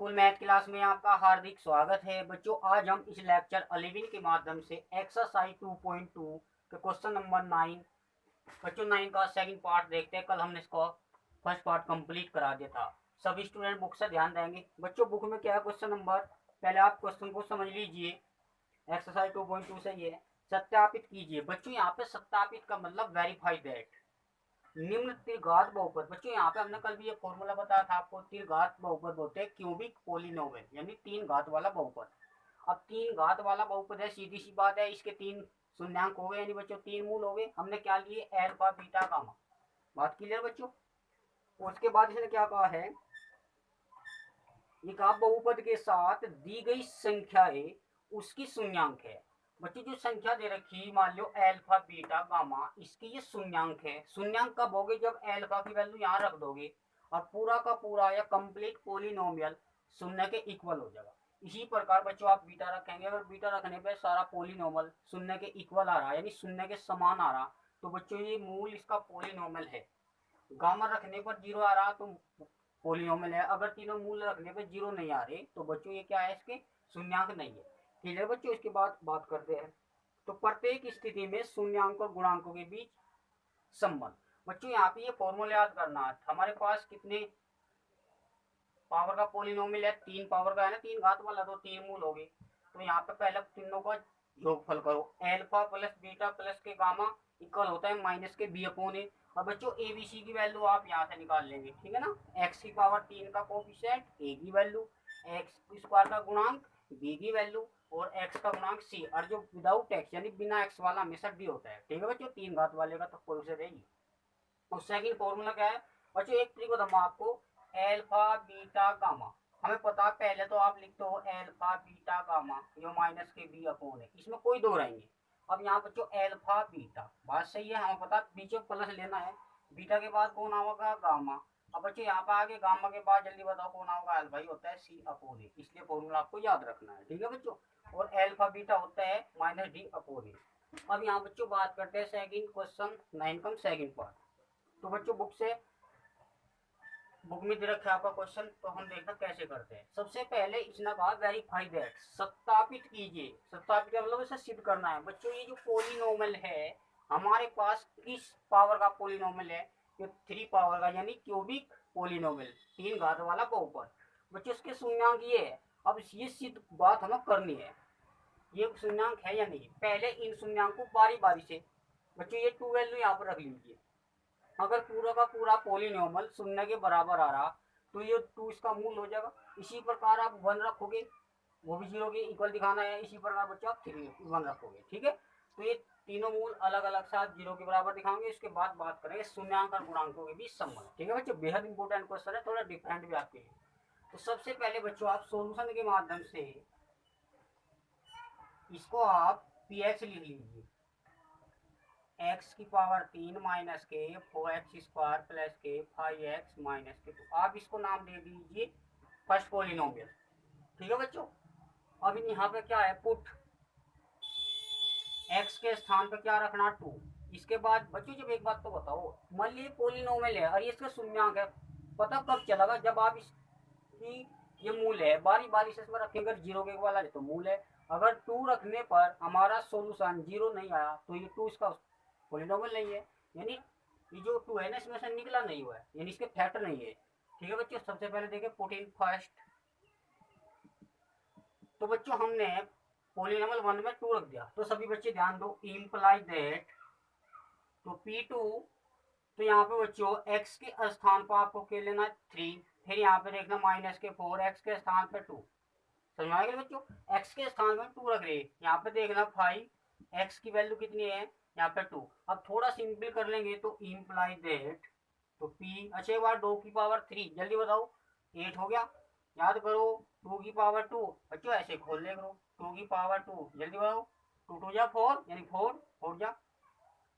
School math class में आपका हार्दिक स्वागत है बच्चों। आज हम इस लेक्चर 11 के माध्यम से एक्सरसाइज 2.2 के क्वेश्चन नंबर 9 बच्चों 9 का सेकंड पार्ट देखते हैं। कल हमने इसको फर्स्ट पार्ट कंप्लीट करा दिया था। सभी स्टूडेंट बुक से ध्यान देंगे। बच्चों बुक में क्या है क्वेश्चन नंबर, पहले आप क्वेश्चन को समझ लीजिए। एक्सरसाइज 2.2 से ये सत्यापित कीजिए। बच्चों यहाँ पे सत्यापित का मतलब वेरीफाई दैट निम्न त्रिघात बहुपद। बच्चों यहाँ पे हमने कल भी ये फॉर्मूला बताया था आपको। त्रिघात बहुपद होते हैं क्यूबिक पोलिनोमियल, यानी तीन घात वाला बहुपद। अब तीन घात वाला बहुपद है, सीधी सी बात है, इसके तीन शून्यांक हो गए, यानी बच्चों तीन मूल हो गए। हमने क्या लिए, अल्फा बीटा गामा। बात क्लियर बच्चों। उसके बाद इसने क्या कहा है, ये कहा बहुपद के साथ दी गई संख्या है उसकी शून्यांक है। बच्चों जो संख्या दे रखी, मान लो अल्फा बीटा गामा, इसकी ये शून्यांक है। शून्यांक कब होगे, जब अल्फा की वैल्यू यहाँ रख दोगे और पूरा का पूरा या कंप्लीट पोलिनोमियल शून्य के इक्वल हो जाएगा। इसी प्रकार बच्चों आप बीटा रखेंगे, अगर बीटा रखने पे सारा पोलिनोमियल शून्य के इक्वल आ रहा है, यानी शून्य के समान आ रहा, तो बच्चों ये मूल इसका पोलिनोमियल है। गामा रखने पर जीरो आ रहा तो पोलिनोमियल है। अगर तीनों मूल रखने पर जीरो नहीं आ रहे तो बच्चों ये क्या है, इसके शून्यांक नहीं है। ठीक है बच्चों। इसके बाद बात करते हैं, तो प्रत्येक स्थिति में शून्यांक और गुणांकों के बीच संबंध। बच्चों यहाँ पे ये फॉर्मूला याद करना है। हमारे पास कितने पावर का पोलिनोमियल है, तीन पावर का है ना, तीन घात वाला, तो तीन मूल हो गए। तो यहाँ पे पहले तीनों का योगफल करो, अल्फा प्लस बीटा प्लस के गामा इक्वल होता है माइनस के बी अपॉन ए। अब बच्चों ए बी सी की वैल्यू आप यहाँ से निकाल लेंगे, ठीक है ना। एक्स की पावर 3 का कोफिशिएंट ए की वैल्यू, एक्स स्क्वायर का गुणांक बी की वैल्यू, और एक्स का गुणांक सी। और जो विदाउट एक्स यानी बिना एक्स वाला हमेशा डी होता है। ठीक है बच्चों, तीन घात वाले का तो कोई से रहेगी। और सेकंड फॉर्मूला क्या है बच्चों, एक ट्रिक बताऊँ आपको, एल्फा बीटा गामा। हमें पता, पहले तो आप लिखते हो एल्फा बीटा गामा, जो माइनस के बी अपॉन है, इसमें कोई दो रहेंगे। अब यहाँ बच्चों एल्फा बीटा, बात सही है, हमें पता बीच में प्लस लेना है। बीटा के बाद कौन आएगा, गामा। अब बच्चों यहाँ पे आगे गामा के बाद जल्दी बताओ कौन आएगा, एल्फा ही होता है, सी अपॉन ए, इसलिए फॉर्मूला आपको याद रखना है। ठीक है बच्चों। और एल्फा बीटा होता है माइनस डी अपॉन ए। अब यहाँ बच्चों बात करते हैं सेकंड क्वेश्चन 9 का सेकंड पार्ट। तो बच्चों बुक में दे रखा है आपका क्वेश्चन, तो हम देखना कैसे करते हैं। सबसे पहले इसने कहा वेरीफाई दैट, सत्यापित कीजिए। सत्यापित का मतलब इसे सिद्ध करना है। बच्चों ये जो पोलिनोमियल है हमारे पास किस पावर का पोलिनोमियल है, ये 3 पावर का, यानी क्यूबिक पोलिनोमियल, तीन घात वाला बहुपद। बच्चों इसके शून्यांक ये है। अब ये सिद्ध बात हमें करनी है, ये शून्यांक है या नहीं। पहले इन शून्यांक को बारी बारी से, बच्चों ये 2 वैल्यू यहाँ पर रख लीजिए। अगर पूरा का पूरा पोलिनोमियल शून्य के बराबर आ रहा तो ये 2 इसका मूल हो जाएगा। इसी प्रकार आप 1 रखोगे, वो भी 0 के इक्वल दिखाना है। इसी प्रकार बच्चों आप 1 रखोगे, ठीक है। तो ये तीनों मूल अलग अलग साथ 0 के बराबर दिखाएंगे। इसके बाद बात करेंगे शून्यांक और गुणांकों के बीच संबंध। ठीक है बच्चों, बेहद इंपॉर्टेंट क्वेश्चन है, थोड़ा डिफरेंट भी आपके लिए। तो सबसे पहले बच्चों आप सोल्यूशन के माध्यम से इसको आप पी एक्स लिख लीजिए। एक्स की पावर 3 माइनस के 4x स्क्वायर प्लस के 5x माइनस के 2। आप इसको नाम दे दीजिए फर्स्ट पोलिनोमियल। ठीक है बच्चों। अब यहाँ पे क्या है, पुट x के स्थान पे क्या रखना, 2। इसके बाद बच्चों जब एक बात तो बताओ, मान लीजिए पोलिनोमियल है और ये इसका शून्यांक है, पता कब चलेगा, जब आप इसकी ये मूल है, बारी बारी से इसमें रखेंगे। अगर 0 के वाला है तो मूल है। अगर 2 रखने पर हमारा सोल्यूशन 0 नहीं आया तो ये 2 इसका पोलिनोमियल नहीं है, यानी ये जो 2 है ना इसमें से निकला नहीं हुआ है, यानी इसके फैक्टर नहीं है। ठीक है बच्चों, सबसे पहले देखें पुट इन फर्स्ट। तो बच्चों हमने पोलिनोमियल 1 में 2 रख दिया, तो सभी बच्चे ध्यान दो, इम्प्लाई दैट, तो P2, तो यहाँ पे बच्चों x के स्थान पर आपको क्या लेना, 3। फिर यहाँ पे देखना माइनस के 4, x के स्थान पर 2। समझ में आ गया बच्चों, x के स्थान पर 2 रख रहे। यहाँ पे देखना 5, x की वैल्यू कितनी है, यहाँ पे 2। अब थोड़ा सिंपल कर लेंगे तो इम्प्लाई दैट, तो p, अच्छा एक बार 2 की पावर 3, जल्दी बताओ, 8 हो गया। याद करो 2 की पावर 2, बच्चों ऐसे खोल ले करो, 2 की पावर 2, जल्दी बताओ, 2 2 जा 4, यानी 4 जा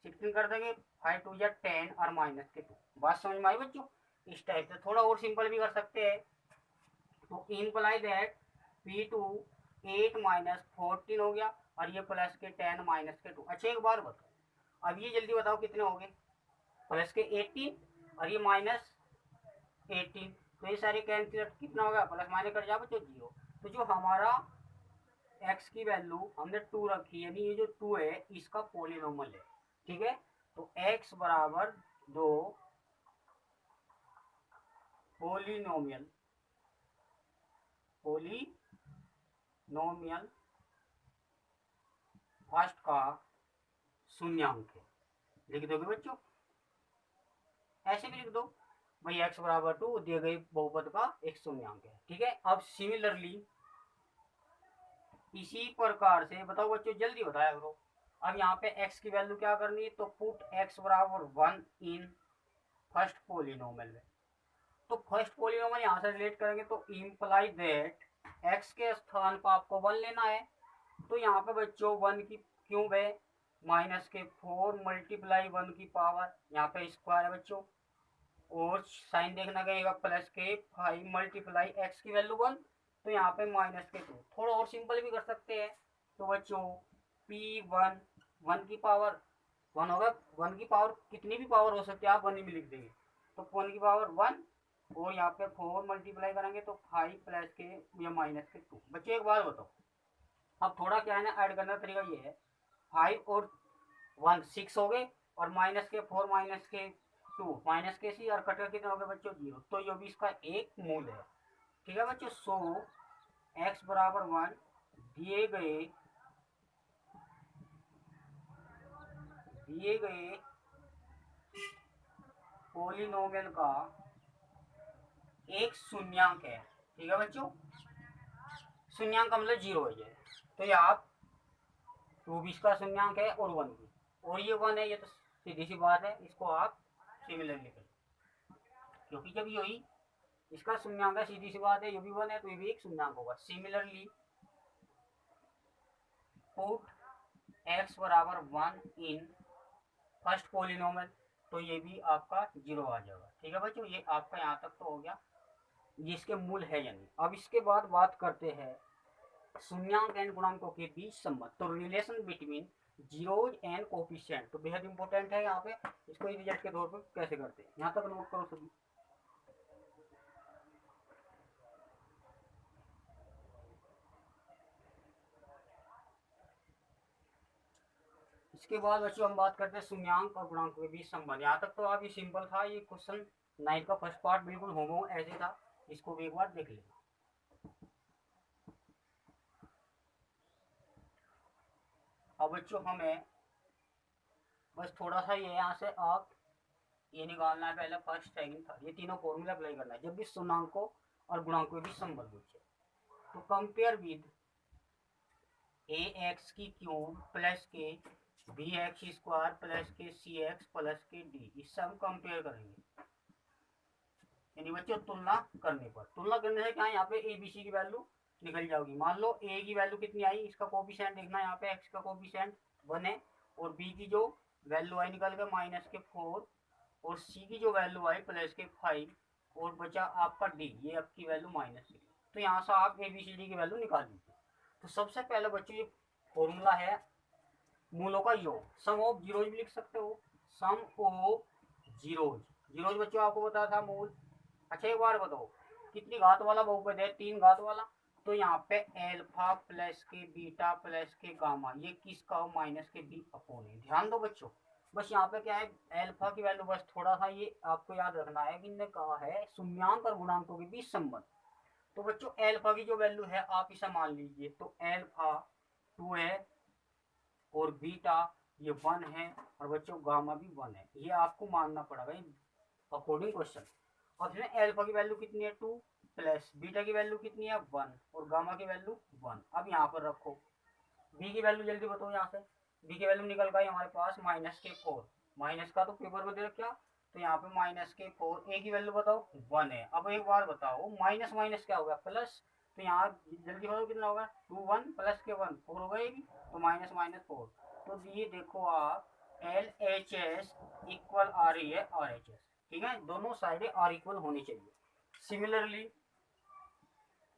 16 कर देंगे, 5 2 जा 10 और माइनस के 2। बात समझ में आई बच्चों। इस टाइप से थोड़ा और सिंपल भी कर सकते हैं। तो इम्प्लाई दैट P2 8 माइनस 14 हो गया, और ये प्लस के 10 माइनस के 2। अच्छा एक बार बताओ, अब ये जल्दी बताओ कितने हो गए, प्लस के 18 और ये माइनस 18, तो ये सारे कैंसिल, कितना हो गया, प्लस माइनस कट जाए बच्चों 0। तो जो हमारा x की वैल्यू हमने 2 रखी, यानी ये जो 2 है इसका पॉलिनोमियल है, ठीक है। तो x बराबर 2 पॉलिनोमियल फर्स्ट का शून्यांक है, लिख दोगे बच्चों, ऐसे भी लिख दो भाई x बराबर 2 दिए गए बहुपद का एक शून्यांक है, ठीक है। अब सिमिलरली इसी प्रकार से बताओ बच्चों, जल्दी बताया करो। अब यहाँ पे x की वैल्यू क्या करनी है, तो पुट x बराबर 1 इन फर्स्ट पॉलिनोमियल में। तो फर्स्ट पॉलिनोमियल यहाँ से रिलेट करेंगे तो इम्प्लाई दैट x के स्थान पर आपको 1 लेना है। तो यहाँ पे बच्चों 1 की क्यूब है माइनस के 4 मल्टीप्लाई 1 की पावर, यहाँ पे स्क्वायर है बच्चों, और साइन देखना गएगा प्लस के 5 मल्टीप्लाई x की वैल्यू 1, तो यहाँ पे माइनस के 2। थोड़ा और सिंपल भी कर सकते हैं, तो बच्चों p1 1 की पावर 1 होगा, 1 की पावर कितनी भी पावर हो सकती है आप 1 में लिख देंगे, तो 1 की पावर 1, और यहाँ पे 4 मल्टीप्लाई करेंगे तो 5 प्लस के या माइनस के 2। बच्चों एक बात बताओ, अब थोड़ा क्या है ना, ऐड करने का तरीका ये है, 5 और 1 6 हो गए, और माइनस के 4 माइनस के 2 माइनस के सी, और कटर कितने हो गए बच्चों 0। तो ये भी इसका एक मूल है, ठीक है बच्चों। सो x बराबर 1 दिए गए पॉलिनोमियल का एक शून्यांक है, ठीक है बच्चों। शून्यांक का मतलब 0 हो जाए, तो ये आप 2 भी इसका शून्यांक है और 1 भी, और ये 1 है, ये तो सीधी सी बात है, इसको आप सिमिलरली करें, क्योंकि जब यही इसका शून्यांक है, सीधी सी बात है, ये भी 1 है तो ये भी एक शून्यांक होगा। सिमिलरली पुट x बराबर 1 इन फर्स्ट पॉलिनोमियल, तो ये भी आपका 0 आ जाएगा, ठीक है बच्चों। ये आपका यहाँ तक तो हो गया, जिसके मूल है यानी। अब इसके बाद बात करते हैं शून्यांक एंड गुणांकों के बीच संबंध, तो relation between zeros and coefficient, तो बेहद इंपॉर्टेंट है यहाँ पे, इसको रिजल्ट के तौर पर कैसे करते हैं, यहाँ तक नोट करो सभी। इसके बाद बच्चों हम बात करते हैं शून्यांक और गुणांक के बीच संबंध। यहाँ तक तो आप ये सिंपल था, ये क्वेश्चन 9 का फर्स्ट पार्ट बिल्कुल होमो ऐसे था, इसको भी एक बार देख लेना। अब बच्चों हमें बस थोड़ा सा ये यहाँ से आप ये निकालना है, पहले फर्स्ट सेकंड थर्ड, ये तीनों फॉर्मूला अप्लाई करना है जब भी शून्यांकों और गुणांकों के बीच संबंध पूछे। तो कंपेयर विद ए एक्स की क्यूब प्लस के बी एक्स स्क्वायर प्लस के सी एक्स प्लस के डी, इससे हम कंपेयर करेंगे, यानी बच्चों तुलना करने पर, तुलना करने से क्या है, यहाँ पे ए बी सी की वैल्यू निकल जाएगी। मान लो ए की वैल्यू कितनी आई, इसका कोफिशिएंट देखना है, यहाँ पे एक्स का कोफिशिएंट 1 है, और बी की जो वैल्यू आई निकल गया माइनस के 4, और सी की जो वैल्यू आई प्लस के 5, और बचा आपका डी, ये आपकी वैल्यू -6। तो यहाँ से आप ए बी सी डी की वैल्यू निकाल लीजिए। तो सबसे पहले बच्चों ये फॉर्मूला है मूलों का योग, सम ऑफ जीरोज भी लिख सकते हो, सम ऑफ जीरोज, जीरोज बच्चों आपको बताया था मूल। अच्छा एक बार बताओ, कितनी घात वाला बहुपद है, 3 घात वाला, तो यहाँ पे एल्फा प्लस के बीटा प्लस के गामा, ये किसका हो, माइनस के बी अपोन है। ध्यान दो बच्चों, बस यहाँ पे क्या है, एल्फा की वैल्यू बस थोड़ा सा ये आपको याद रखना है कि इन्होंने कहा है शून्यांक और गुणांकों के बीच संबंध। तो बच्चों एल्फा की जो वैल्यू है आप इसे मान लीजिए, तो एल्फा 2 है, और बीटा ये 1 है, और बच्चों गामा भी 1 है, ये आपको मानना पड़ेगा अकॉर्डिंग क्वेश्चन। और इसमें एल्फा की वैल्यू कितनी है 2, प्लस बीटा की वैल्यू कितनी है 1, और गामा की वैल्यू 1। अब यहाँ पर रखो बी की वैल्यू, जल्दी बताओ, यहाँ से बी की वैल्यू निकल गई हमारे पास -4, माइनस का तो पेपर में दे रखा, तो यहाँ पे -4। ए की वैल्यू बताओ 1 है। अब एक बार बताओ माइनस माइनस क्या होगा, प्लस, तो यहाँ जल्दी बताओ कितना होगा, 2 1 प्लस के 1 4 हो गई, तो -4। तो ये देखो आप LHS इक्वल आ रही है RHS, ठीक है, दोनों साइडें आर इक्वल होनी चाहिए। सिमिलरली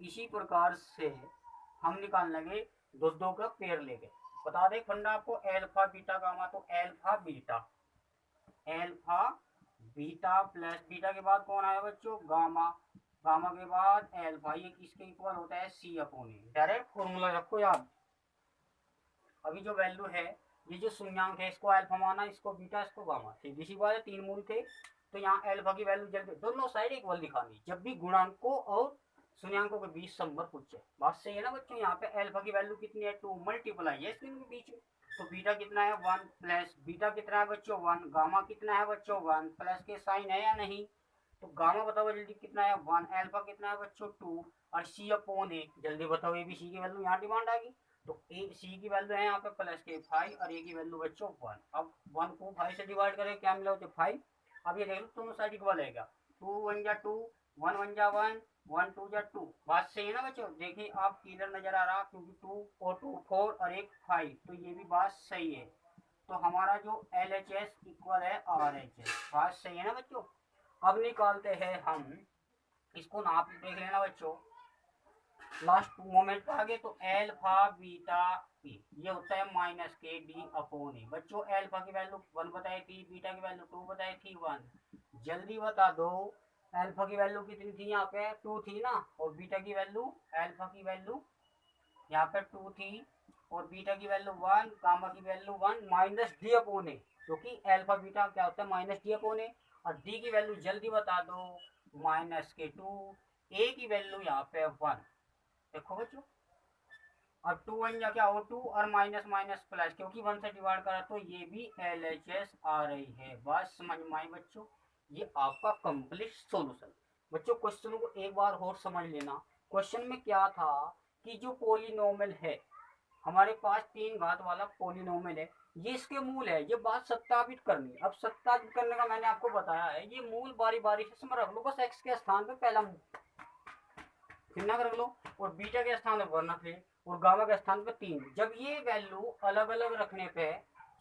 इसी प्रकार से हम निकाल लेंगे दो दो का पेयर लेके, बता दें फंडा आपको, एल्फा बीटा गामा, तो एल्फा बीटा प्लस बीटा के बाद कौन आया बच्चों, गामा, गामा के बाद एल्फा, ये किसके इक्वल होता है, सी अपॉन ए। डायरेक्ट फॉर्मूला रखो याद। अभी जो वैल्यू है, ये जो शून्यांक है, इसको अल्फा माना, इसको बीटा, इसको गामा, ठीक इसी बात है, तीन मूल थे। तो यहाँ अल्फा की वैल्यू जल्दी दोनों साइड इक्वल दिखानी जब भी गुणांकों और शून्यांकों के बीच संबंध पूछे। बात सही है ना बच्चों। यहाँ पे अल्फा की वैल्यू कितनी है, 2, मल्टीप्लाई है इसके बीच में। तो बीटा कितना है, 1 प्लस बीटा कितना है बच्चों, 1, गामा कितना है बच्चों, 1, प्लस के साइन है या नहीं। तो गामा बताओ जल्दी कितना है, 1, अल्फा कितना है बच्चों 2, और सी अपॉन ए जल्दी बताओ, ए बी सी की वैल्यू यहाँ डिमांड आएगी। तो ए सी की वैल्यू है यहाँ पे प्लस के 5 और ए की वैल्यू बच्चों 1। अब 1 को 5 से डिवाइड करें, क्या मिला होता है 5। अब ये देख लो दोनों साइड इक्वल है क्या, 2 1 जा 2, 1 1 जा 1, 1 2 जा 2। बात सही है ना बच्चों। देखिए आप क्लियर नजर आ रहा, क्योंकि 2 और 2 4 और एक 5, तो ये भी बात सही है। तो हमारा जो एल एच एस इक्वल है आर एच एस। बात सही है ना बच्चों। अब निकालते हैं हम इसको, नाप देख लेना बच्चों। लास्ट मोमेंट पे आ गए तो एल्फा बीटा पी, ये होता है माइनस के डी अपॉन ए। बच्चों एल्फा की वैल्यू 1 बताई थी, बीटा की वैल्यू 2 बताई थी, 1। जल्दी बता दो एल्फा की वैल्यू कितनी थी, यहाँ पे 2 थी ना, और बीटा की वैल्यू, एल्फा की वैल्यू यहाँ पे 2 थी और बीटा की वैल्यू 1, गामा की वैल्यू 1, माइनस डी अपॉन ए, क्योंकि एल्फा बीटा क्या होता है, माइनस डी अपॉन ए। और डी की वैल्यू जल्दी बता दो, माइनस के 2, ए की वैल्यू यहाँ पे 1। देखो बच्चों, और 2 1 या क्या हो 2, और माइनस माइनस प्लस, क्योंकि 1 से डिवाइड करा तो ये भी एल एच एस आ रही है। बात समझ में आई बच्चों। ये आपका कंप्लीट सॉल्यूशन। बच्चों क्वेश्चन को एक बार और समझ लेना। क्वेश्चन में क्या था कि जो पोलिनोमियल है हमारे पास, 3 घात वाला पोलिनोमियल है, ये इसके मूल है। ये बात सत्यापित करनी है। अब सत्यापित करने का मैंने आपको बताया है, ये मूल बारी बारी से समझ रख लो। बस एक्स के स्थान पे पहला चिन्ह रख लो, और बीटा के स्थान पर वर्णक है, और गामा के स्थान पर 3। जब ये वैल्यू अलग अलग रखने पे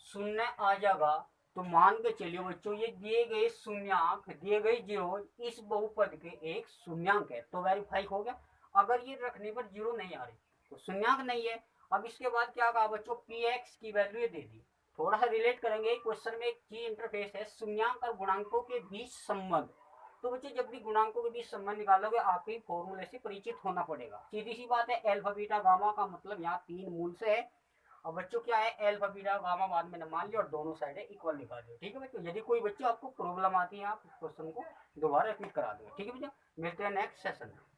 शून्य आ जाएगा, तो मान के चलिए बच्चों ये दिए गए शून्यांक, दिए गए जीरो इस बहुपद के एक शून्यांक है, तो वेरीफाई हो गया। अगर ये रखने पर जीरो नहीं आ रही तो शून्यांक नहीं है। अब इसके बाद क्या कहा बच्चों, पी एक्स की वैल्यू ये दे दी। थोड़ा सा रिलेट करेंगे, क्वेश्चन में एक की इंटरफेस है, शून्यांक और गुणांकों के बीच संबंध। तो बच्चे जब भी गुणांकों के बीच संबंध निकालोगे, आपको ही फॉर्मूले से परिचित होना पड़ेगा। सीधी सी बात है, एल्फा बीटा गामा का मतलब यहाँ 3 मूल से है। और बच्चों क्या है, एल्फा बीटा गामा बाद में मान लिया और दोनों साइड इक्वल निकाल दिया। ठीक है बच्चों। यदि कोई बच्चे आपको प्रॉब्लम आती है, आप इस क्वेश्चन को दोबारा रिपीट करा दो। ठीक है बच्चों, मिलते हैं नेक्स्ट सेशन में।